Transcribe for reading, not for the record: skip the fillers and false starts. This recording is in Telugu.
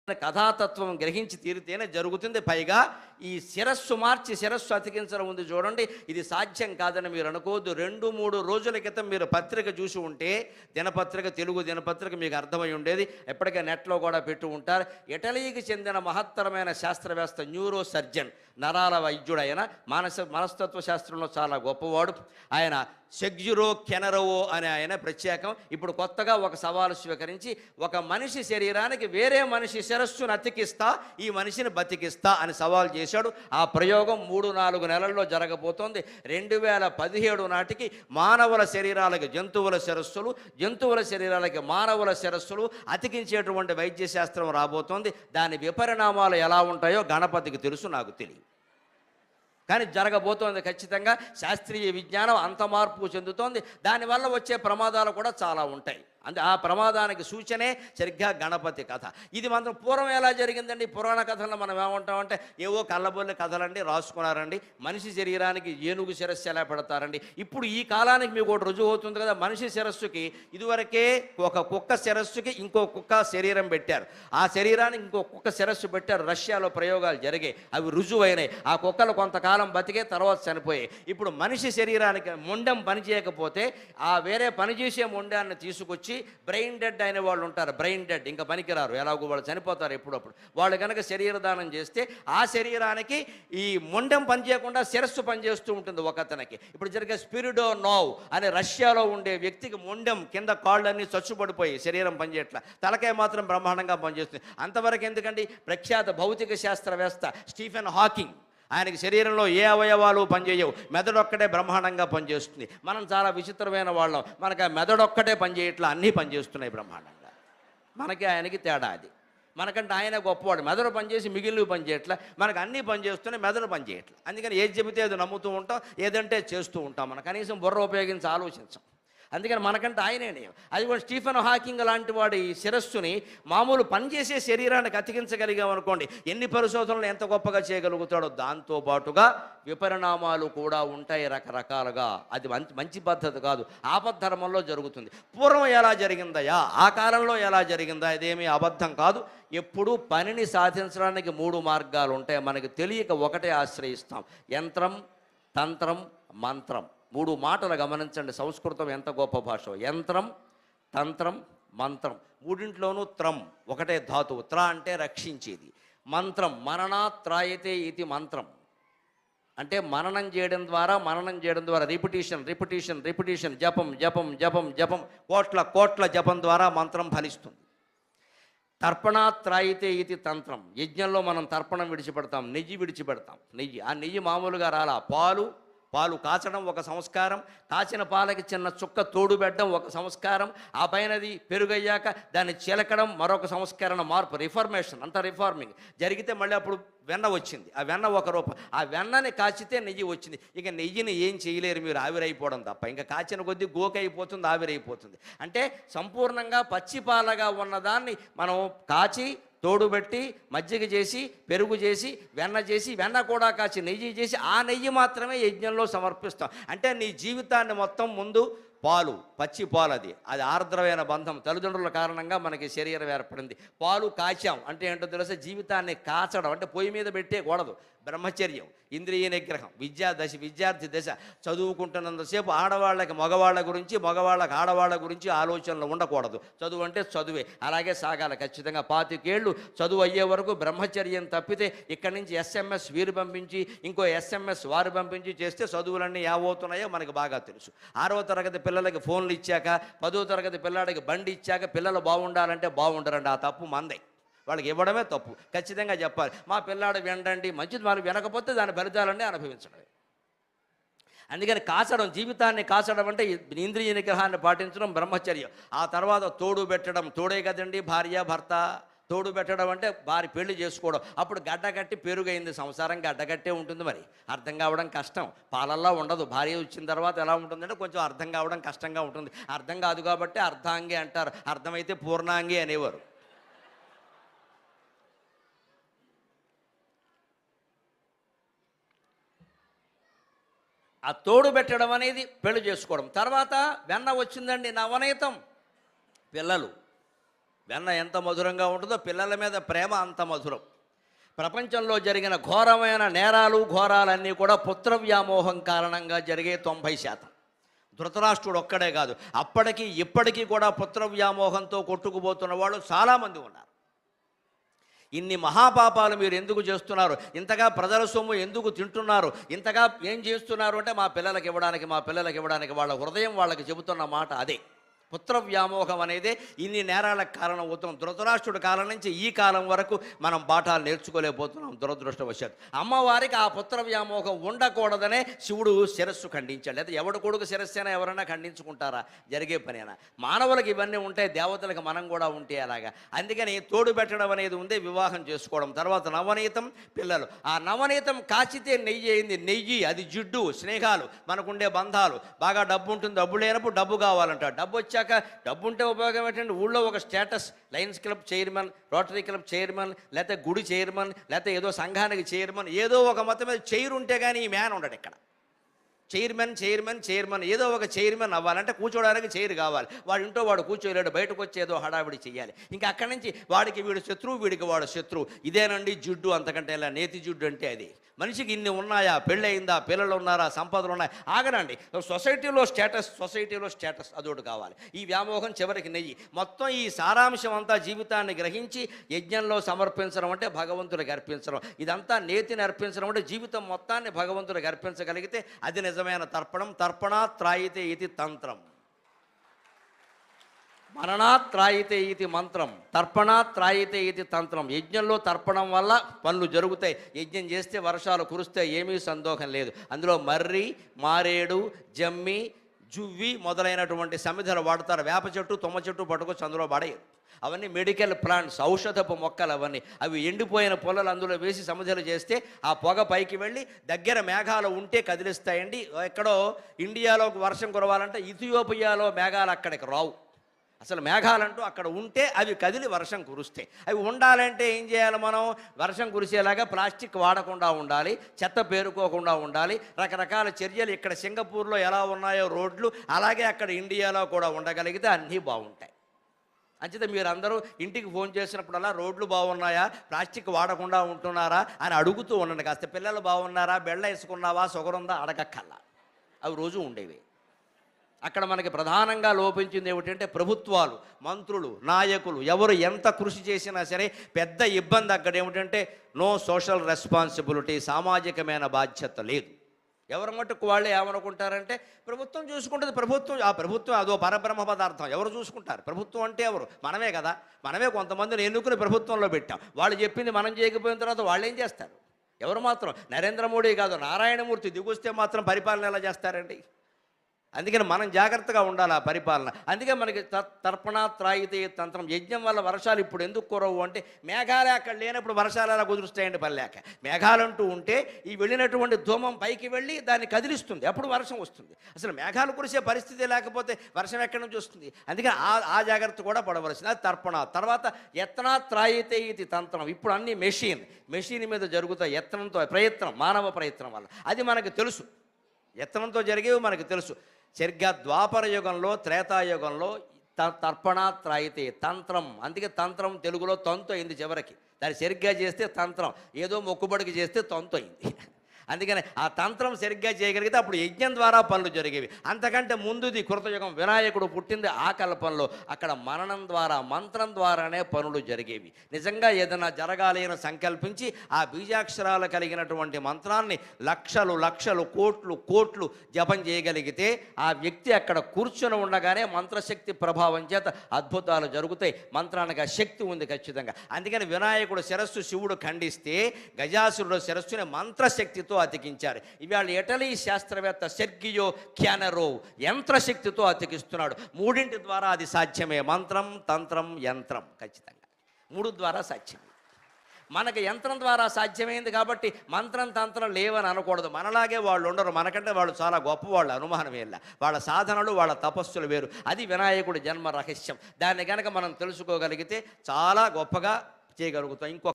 కథాతత్వం గ్రహించి తీరితేనే జరుగుతుంది. పైగా ఈ శిరస్సు మార్చి శిరస్సు అతికించడం ఉంది చూడండి, ఇది సాధ్యం కాదని మీరు అనుకోవద్దు. 2-3 రోజుల క్రితం మీరు పత్రిక చూసి ఉంటే, దినపత్రిక, తెలుగు దినపత్రిక మీకు అర్థమై ఉండేది. ఎప్పటికే నెట్లో కూడా పెట్టి ఉంటారు. ఇటలీకి చెందిన మహత్తరమైన శాస్త్రవేత్త, న్యూరో సర్జన్, నరాల వైద్యుడు, ఆయన మనస్తత్వ శాస్త్రంలో చాలా గొప్పవాడు. ఆయన సెగ్జిరో కెనరవో అనే ఆయన ప్రత్యేకం. ఇప్పుడు కొత్తగా ఒక సవాలు స్వీకరించి, ఒక మనిషి శరీరానికి వేరే మనిషి శిరస్సును అతికిస్తా, ఈ మనిషిని బతికిస్తా అని సవాల్ చేశాడు. ఆ ప్రయోగం 3-4 నెలల్లో జరగబోతోంది. 2017 నాటికి మానవుల శరీరాలకి జంతువుల శిరస్సులు, జంతువుల శరీరాలకి మానవుల శిరస్సులు అతికించేటువంటి వైద్య శాస్త్రం రాబోతోంది. దాని విపరిణామాలు ఎలా ఉంటాయో గణపతికి తెలుసు, నాకు తెలియదు. కానీ జరగబోతోంది ఖచ్చితంగా. శాస్త్రీయ విజ్ఞానం అంత మార్పు చెందుతోంది. దానివల్ల వచ్చే ప్రమాదాలు కూడా చాలా ఉంటాయి. ఆ ప్రమాదానికి సూచనే సరిగ్గా గణపతి కథ. ఇది మాత్రం పూర్వం ఎలా జరిగిందండి? పురాణ కథల్లో మనం ఏమంటామంటే, ఏవో కళ్ళబొల్లి కథలండి, రాసుకున్నారండి. మనిషి శరీరానికి ఏనుగు శిరస్సు ఎలా పెడతారండి. ఇప్పుడు ఈ కాలానికి మీకు ఒకటి రుజువు అవుతుంది కదా. మనిషి శిరస్సుకి ఇదివరకే ఒక కుక్క శిరస్సుకి ఇంకో కుక్క శరీరం పెట్టారు, ఆ శరీరానికి ఇంకో కుక్క శిరస్సు పెట్టారు. రష్యాలో ప్రయోగాలు జరిగాయి, అవి రుజువైనాయి. ఆ కుక్కలు కొంతకాలం బతికే, తర్వాత చనిపోయాయి. ఇప్పుడు మనిషి శరీరానికి మొండెం పనిచేయకపోతే ఆ వేరే పనిచేసే మొండాన్ని తీసుకొచ్చి, బ్రెయిన్ డెడ్ అయిన వాళ్ళు ఉంటారు, బ్రెయిన్ డెడ్, ఇంకా పనికిరారు, ఎలాగో వాళ్ళు చనిపోతారు ఎప్పుడప్పుడు. వాళ్ళు కనుక శరీర దానం చేస్తే ఆ శరీరానికి ఈ మొండెం పనిచేయకుండా శిరస్సు పనిచేస్తూ ఉంటుంది ఒకతనికి. ఇప్పుడు జరిగే స్పిరిడోనోవ్ అనే రష్యాలో ఉండే వ్యక్తికి మొండెం కింద కాళ్ళన్నీ చచ్చుపడిపోయి శరీరం పనిచేయట్ల, తలకాయ మాత్రం బ్రహ్మాండంగా పనిచేస్తుంది. అంతవరకు ఎందుకండి? ప్రఖ్యాత భౌతిక శాస్త్రవేత్త స్టీఫెన్ హాకింగ్, ఆయనకి శరీరంలో ఏ అవయవాలు పనిచేయవు, మెదడొక్కటే బ్రహ్మాండంగా పనిచేస్తుంది. మనం చాలా విచిత్రమైన వాళ్ళం, మనకు ఆ మెదడొక్కటే పనిచేయట్లా, అన్నీ పనిచేస్తున్నాయి బ్రహ్మాండంగా. మనకి ఆయనకి తేడా అది. మనకంటే ఆయన గొప్పవాడు, మెదడు పనిచేసి మిగిలినవి పనిచేయట్లా, మనకు అన్నీ పనిచేస్తున్నాయి, మెదడు పనిచేయట్లా. అందుకని ఏది చెబితే అది నమ్ముతూ ఉంటాం, ఏదంటే చేస్తూ ఉంటాం. మనం కనీసం బుర్ర ఉపయోగించి ఆలోచించాం. అందుకని మనకంటే ఆయనే. అది కూడా స్టీఫెన్ హాకింగ్ లాంటి వాడి శిరస్సుని మామూలు పనిచేసే శరీరానికి అతికించగలిగామనుకోండి, ఎన్ని పరిశోధనలు ఎంత గొప్పగా చేయగలుగుతాడో. దాంతోపాటుగా విపరిణామాలు కూడా ఉంటాయి రకరకాలుగా. అది మంచి పద్ధతి కాదు, ఆపద్ధర్మంలో జరుగుతుంది. పూర్వం ఎలా జరిగిందయా, ఆ కాలంలో ఎలా జరిగిందా, ఇదేమీ అబద్ధం కాదు. ఎప్పుడూ పనిని సాధించడానికి 3 మార్గాలు ఉంటాయి. మనకి తెలియక ఒకటే ఆశ్రయిస్తాం, యంత్రం, తంత్రం, మంత్రం. 3 మాటలు గమనించండి, సంస్కృతం ఎంత గొప్ప భాష. యంత్రం, తంత్రం, మంత్రం. మూడింట్లోనూ త్రం, ఒకటే ధాతువు. త్ర అంటే రక్షించేది. మంత్రం, మననాత్రాయతే ఇది మంత్రం అంటే మననం చేయడం ద్వారా రిపిటీషన్, జపం, కోట్ల జపం ద్వారా మంత్రం ఫలిస్తుంది. తర్పణాత్రాయితే ఇది తంత్రం. యజ్ఞంలో మనం తర్పణం విడిచిపెడతాం, నెయ్యి విడిచిపెడతాం. ఆ నెయ్యి మామూలుగా రాలా. పాలు కాచడం ఒక సంస్కారం, కాచిన పాలకి చిన్న చుక్క తోడు పెట్టడం ఒక సంస్కారం, ఆ పైనది పెరుగయ్యాక దాన్ని చిలకడం మరొక సంస్కరణ, మార్పు, రిఫార్మేషన్, అంతా రిఫార్మింగ్ జరిగితే మళ్ళీ అప్పుడు వెన్న వచ్చింది. ఆ వెన్న ఒక రూపం. ఆ వెన్నని కాచితే నెయ్యి వచ్చింది. ఇక నెయ్యిని ఏం చేయలేరు మీరు, ఆవిరైపోవడం తప్ప. ఇంకా కాచిన కొద్దీ గోకైపోతుంది, ఆవిరైపోతుంది. అంటే సంపూర్ణంగా పచ్చిపాలగా ఉన్నదాన్ని మనం కాచి, తోడుబెట్టి, మజ్జిగ చేసి, పెరుగు చేసి, వెన్న కూడా కాచి, నెయ్యి చేసి, ఆ నెయ్యి మాత్రమే యజ్ఞంలో సమర్పిస్తాం. అంటే నీ జీవితాన్ని మొత్తం ముందు పచ్చి పాలు, అది ఆర్ద్రమైన బంధం. తల్లిదండ్రుల కారణంగా మనకి శరీరం ఏర్పడింది. పాలు కాచాం అంటే ఏంటో తెలుసా? జీవితాన్ని కాచడం అంటే పొయ్యి మీద పెట్టేకూడదు. బ్రహ్మచర్యం, ఇంద్రియ నిగ్రహం, విద్యార్థి దశ. చదువుకుంటున్నంతసేపు ఆడవాళ్ళకి మగవాళ్ళ గురించి, మగవాళ్ళకి ఆడవాళ్ళ గురించి ఆలోచనలు ఉండకూడదు. చదువు అంటే చదువే, అలాగే సాగాలి ఖచ్చితంగా. 25 ఏళ్ళు చదువు అయ్యే వరకు బ్రహ్మచర్యం తప్పితే ఇక్కడి నుంచి SMS వీరు పంపించి, ఇంకో SMS వారు పంపించి చేస్తే చదువులన్నీ ఏమవుతున్నాయో మనకు బాగా తెలుసు. 6వ తరగతి పిల్లలకి ఫోన్లు ఇచ్చాక, 10వ తరగతి పిల్లాడికి బండి ఇచ్చాక పిల్లలు బాగుండాలంటే బాగుండరండి. ఆ తప్పు మందే, వాళ్ళకి ఇవ్వడమే తప్పు. ఖచ్చితంగా చెప్పాలి, మా పిల్లాడు వినండి, మంచిది. మనం వినకపోతే దాని ఫలితాలన్నీ అనుభవించడమే. అందుకని కాచడం, జీవితాన్ని కాచడం అంటే ఇంద్రియ నిగ్రహాన్ని పాటించడం బ్రహ్మచర్యం. ఆ తర్వాత తోడు పెట్టడం, తోడే కదండి భార్య భర్త. తోడు పెట్టడం అంటే భార్య పెళ్లి చేసుకోవడం. అప్పుడు గడ్డగట్టి పెరుగైంది, సంసారం గడ్డగట్టే ఉంటుంది. మరి అర్థం కావడం కష్టం, పాలల్లా ఉండదు. భార్య వచ్చిన తర్వాత ఎలా ఉంటుందంటే కొంచెం అర్థం కావడం కష్టంగా ఉంటుంది. అర్థం కాదు కాబట్టి అర్ధాంగి అంటారు, అర్థమైతే పూర్ణాంగి అనేవారు. ఆ తోడు పెట్టడం అనేది పెళ్లి చేసుకోవడం. తర్వాత వెన్న వచ్చిందండి, నవనీతం, పిల్లలు. వెన్న ఎంత మధురంగా ఉంటుందో పిల్లల మీద ప్రేమ అంత మధురం. ప్రపంచంలో జరిగిన ఘోరమైన నేరాలు ఘోరాలన్నీ కూడా పుత్ర వ్యామోహం కారణంగా జరిగే 90%. ధృతరాష్ట్రుడు ఒక్కడే కాదు, అప్పటికి ఇప్పటికీ కూడా పుత్ర వ్యామోహంతో కొట్టుకుపోతున్న వాళ్ళు చాలామంది ఉన్నారు. ఇన్ని మహాపాపాలు మీరు ఎందుకు చేస్తున్నారు, ఇంతగా ప్రజల సొమ్ము ఎందుకు తింటున్నారు, ఇంతగా ఏం చేస్తున్నారు అంటే మా పిల్లలకి ఇవ్వడానికి వాళ్ళ హృదయం వాళ్ళకి చెబుతున్న మాట అదే. పుత్ర వ్యామోహం అనేది ఇన్ని నేరాలకు కారణం అవుతున్నాం. ధృతరాష్ట్రుడి కాలం నుంచి ఈ కాలం వరకు మనం పాఠాలు నేర్చుకోలేకపోతున్నాం దురదృష్టవశాత్తు. అమ్మవారికి ఆ పుత్ర వ్యామోహం ఉండకూడదనే శివుడు శిరస్సు ఖండించాడు. లేదా ఎవడు కొడుకు శిరస్సు అయినా ఎవరైనా ఖండించుకుంటారా? జరిగే పనేనా? మానవులకు ఇవన్నీ ఉంటాయి, దేవతలకు మనం కూడా ఉంటే అలాగా. అందుకని తోడు పెట్టడం అనేది ఉంది, వివాహం చేసుకోవడం, తర్వాత నవనీతం పిల్లలు. ఆ నవనీతం కాచితే నెయ్యి అయింది. నెయ్యి అది జిడ్డు, స్నేహాలు, మనకుండే బంధాలు. బాగా డబ్బు ఉంటుంది, డబ్బు లేనప్పుడు డబ్బు కావాలంట. డబ్బు వచ్చాక డబ్బు ఉంటే ఉపయోగం ఏంటంటే ఊళ్ళో ఒక status, Lions club chairman, rotary club chairman, లేకపోతే గుడి చైర్మన్, లేకపోతే ఏదో సంఘానికి చైర్మన్, ఏదో ఒక మొత్తం మీద చైర్ ఉంటే కానీ ఈ మ్యాన్ ఉండడు ఇక్కడ. చైర్మన్ ఏదో ఒక చైర్మన్ అవ్వాలంటే కూర్చోడానికి చైర్ కావాలి. వాడు ఇంట్లో వాడు కూర్చోలేడు, బయటకు వచ్చి ఏదో హడావిడి చేయాలి. ఇంకా అక్కడి నుంచి వాడికి వీడు శత్రువు, వీడికి వాడు శత్రువు. ఇదేనండి జిడ్డు, అంతకంటే ఇలా నేతి జిడ్డు అంటే అది. మనిషికి ఇన్ని ఉన్నాయా, పెళ్ళయిందా, పిల్లలు ఉన్నారా, సంపదలు ఉన్నాయా? ఆగనండి. సొసైటీలో స్టేటస్ అదొకటి కావాలి. ఈ వ్యామోహం చివరికి నెయ్యి. మొత్తం ఈ సారాంశం అంతా జీవితాన్ని గ్రహించి యజ్ఞంలో సమర్పించడం అంటే భగవంతుడికి అర్పించడం. ఇదంతా నేతిని అర్పించడం అంటే జీవితం మొత్తాన్ని భగవంతుడికి అర్పించగలిగితే అది నిజమైన తర్పణం. తర్పణాత్రాయితే ఇది తంత్రం, మరణాత్రాయితే ఇది మంత్రం, తర్పణాత్రాయితే ఇది తంత్రం. యజ్ఞంలో తర్పణం వల్ల పనులు జరుగుతాయి. యజ్ఞం చేస్తే వర్షాలు కురుస్తాయి, ఏమీ సందేహం లేదు. అందులో మర్రి, మారేడు, జమ్మి, జువ్వి మొదలైనటువంటి సమిధలు వాడతారు. వేప చెట్టు, తుమ్మ చెట్టు పట్టుకొచ్చి అందులో పడేయరు. అవన్నీ మెడికల్ ప్లాంట్స్, ఔషధపు మొక్కలు అవన్నీ. అవి ఎండిపోయిన పొలాలు అందులో వేసి సమిధలు చేస్తే ఆ పొగ పైకి వెళ్ళి దగ్గర మేఘాలు ఉంటే కదిలిస్తాయండి. ఎక్కడో ఇండియాలో వర్షం కురవాలంటే ఇథియోపియాలో మేఘాలు అక్కడికి రావు. అసలు మేఘాలంటూ అక్కడ ఉంటే అవి కదిలి వర్షం కురుస్తాయి. అవి ఉండాలంటే ఏం చేయాలి మనం? వర్షం కురిసేలాగా ప్లాస్టిక్ వాడకుండా ఉండాలి, చెత్త పేరుకోకుండా ఉండాలి. రకరకాల చర్యలు ఇక్కడ సింగపూర్లో ఎలా ఉన్నాయో రోడ్లు, అలాగే అక్కడ ఇండియాలో కూడా ఉండగలిగితే అన్నీ బాగుంటాయి. అంచేత మీరందరూ ఇంటికి ఫోన్ చేసినప్పుడల్లా రోడ్లు బాగున్నాయా, ప్లాస్టిక్ వాడకుండా ఉంటున్నారా అని అడుగుతూ ఉండండి. కాస్త పిల్లలు బాగున్నారా, బెళ్ళ వేసుకున్నావా, షుగరుందా అడగక్కల్లా. అవి రోజు ఉండేవి. అక్కడ మనకి ప్రధానంగా లోపించింది ఏమిటంటే ప్రభుత్వాలు, మంత్రులు, నాయకులు ఎవరు ఎంత కృషి చేసినా సరే పెద్ద ఇబ్బంది అక్కడ ఏమిటంటే నో సోషల్ రెస్పాన్సిబిలిటీ, సామాజికమైన బాధ్యత లేదు. ఎవరి మట్టుకు వాళ్ళే ఏమనుకుంటారంటే ప్రభుత్వం చూసుకుంటుంది, ఆ ప్రభుత్వం అదో పరబ్రహ్మ పదార్థం, ఎవరు చూసుకుంటారు? ప్రభుత్వం అంటే ఎవరు? మనమే కదా. మనమే కొంతమందిని ఎన్నుకుని ప్రభుత్వంలో పెట్టాం. వాళ్ళు చెప్పింది మనం చేయకపోయిన తర్వాత వాళ్ళు ఏం చేస్తారు? ఎవరు మాత్రం నరేంద్ర మోడీ కాదు, నారాయణమూర్తి దిగొస్తే మాత్రం పరిపాలన ఎలా చేస్తారండి? అందుకని మనం జాగ్రత్తగా ఉండాలి ఆ పరిపాలన. అందుకే మనకి తర్పణాత్రాయితే తంత్రం. యజ్ఞం వల్ల వర్షాలు ఇప్పుడు ఎందుకు కురవు అంటే మేఘాలే అక్కడ లేనప్పుడు వర్షాలు ఎలా కుదురుస్తాయండి? పనిలేక. మేఘాలంటూ ఉంటే ఈ వెళ్ళినటువంటి ధూమం పైకి వెళ్ళి దాన్ని కదిలిస్తుంది, అప్పుడు వర్షం వస్తుంది. అసలు మేఘాలు కురిసే పరిస్థితి లేకపోతే వర్షం ఎక్కడి నుంచి వస్తుంది? అందుకని ఆ జాగ్రత్త కూడా పడవలసింది. అది తర్పణ. తర్వాత యత్నాత్రాయితే ఇది తంత్రం. ఇప్పుడు అన్ని మెషిన్ మీద జరుగుతాయి. ప్రయత్నం, మానవ ప్రయత్నం వల్ల. అది మనకు తెలుసు, యత్నంతో జరిగేవి మనకు తెలుసు. సరిగ్గా ద్వాపర యుగంలో, త్రేతాయుగంలో తర్పణాత్రాయితే తంత్రం. అందుకే తంత్రం తెలుగులో తంతు అయింది చివరికి. దాన్ని సరిగ్గా చేస్తే తంత్రం, ఏదో మొక్కుబడికి చేస్తే తంతు అయింది. అందుకని ఆ తంత్రం సరిగ్గా చేయగలిగితే అప్పుడు యజ్ఞం ద్వారా పనులు జరిగేవి. అంతకంటే ముందుది కృతయుగం, వినాయకుడు పుట్టింది ఆ కల్పంలో. అక్కడ మననం ద్వారా, మంత్రం ద్వారానే పనులు జరిగేవి. నిజంగా ఏదైనా జరగాలి అని సంకల్పించి ఆ బీజాక్షరాలు కలిగినటువంటి మంత్రాన్ని లక్షలు కోట్లు జపం చేయగలిగితే ఆ వ్యక్తి అక్కడ కూర్చొని ఉండగానే మంత్రశక్తి ప్రభావం చేత అద్భుతాలు జరుగుతాయి. మంత్రానికి ఆ శక్తి ఉంది ఖచ్చితంగా. అందుకని వినాయకుడు శిరస్సు శివుడు ఖండిస్తే గజాసురుడు శిరస్సుని మంత్రశక్తితో అతికించారు. ఇవాళ ఇటలీ శాస్త్రవేత్త సెర్గియో క్యానరో యంత్రశక్తితో అతికిస్తున్నాడు. మూడింటి ద్వారా అది సాధ్యమే. మంత్రం, తంత్రం, యంత్రం. ఖచ్చితంగా మూడు ద్వారా సాధ్యం. మనకి యంత్రం ద్వారా సాధ్యమైంది కాబట్టి మంత్రం, తంత్రం లేవని అనకూడదు. మనలాగే వాళ్ళు ఉండరు, మనకంటే వాళ్ళు చాలా గొప్పవాళ్ళు, అనుమానం ఏళ్ళ. వాళ్ళ సాధనలు, వాళ్ళ తపస్సులు వేరు. అది వినాయకుడి జన్మ రహస్యం. దాన్ని కనుక మనం తెలుసుకోగలిగితే చాలా గొప్పగా చేయగలుగుతాం.